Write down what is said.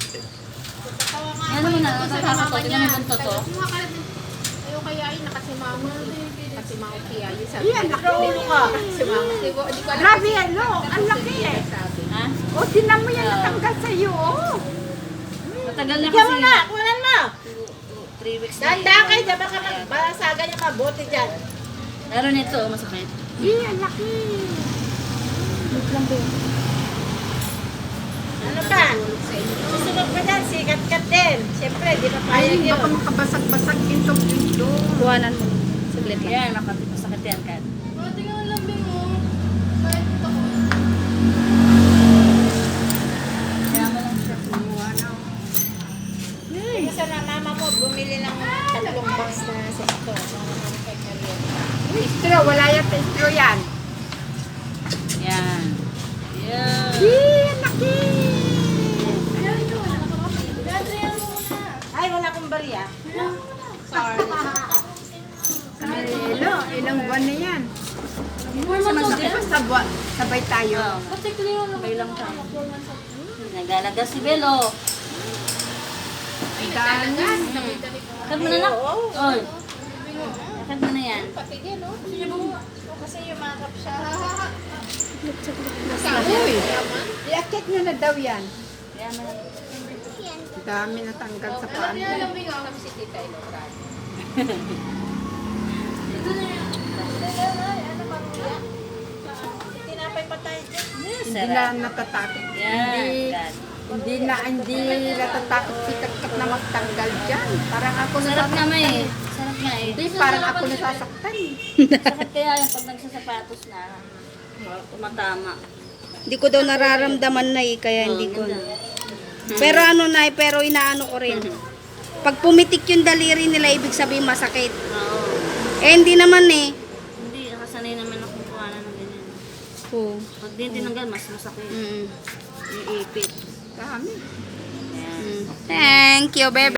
Ano mo na, nakakatawa to. Tingnan mo yung buntot to. Ayaw kaya yun, nakasimama. Nakasimama kaya yun. Sabi Yan, nakaulo ka. nakasimama. Di ko alam Grabe kasi- yan, no? Ang laki eh. Sabi. Ha? O, tinan mo yan natanggal sa'yo, oh. Matagal na Bigyan kasi. mo na, kunan mo. 3 weeks na. Danda kayo, diba ka magbasagan yung mabuti dyan. Meron ito, masakit. Yan, ang laki. Ano pa? Susunod pa dyan, sikat-kat din. Siyempre, di pa payag Ay, yun. baka makabasag-basag yung pinto. Buwanan mo. Saglit lang. Yan, masakit yan, Kat. Tingnan lang, Bingo. Kahit ito ko. Kaya mo lang siya. Isa na mama mo, bumili ng 3 box na sesto. Istro, wala yan sa istro yan. Yan. Yan. Yan, laki. Ay, wala akong bariya. Hello, ilang buwan na yan. Sa masakit. Sabay tayo. Sabay lang tayo. Nagalaga si Belo. Danan. Akad mo na na. Oy. Akad mo na yan. Patigil, no? Kasi yumakap siya. Uy, iakit nyo na daw yan. Kaya mo lang. Dami natanggal sa paan. Alam, Bingo. Sabi si Tita Ilocran. Tinapay pa tayo dyan. Hindi na natatakot. Yan. Kat. Hindi natatakot si Katkat na magtanggal dyan. Parang ako Sarap nasasaktan. naman eh. Sarap nga eh. Hindi, parang ako nasasaktan. Sakit kaya yung pag nagsasapatos na. Tumatama. Hindi ko daw nararamdaman na kaya hindi ko. Pero ano na pero inaano ko rin. Pag pumitik yung daliri nila, ibig sabihin masakit. Oo. Eh, hindi naman eh. Hindi, nakasanay naman akong kuhanan ng ganyan. Oo. Pag di tinanggal, mas masakit. Mm. Iipit. Dami. Yan. Thank you, baby.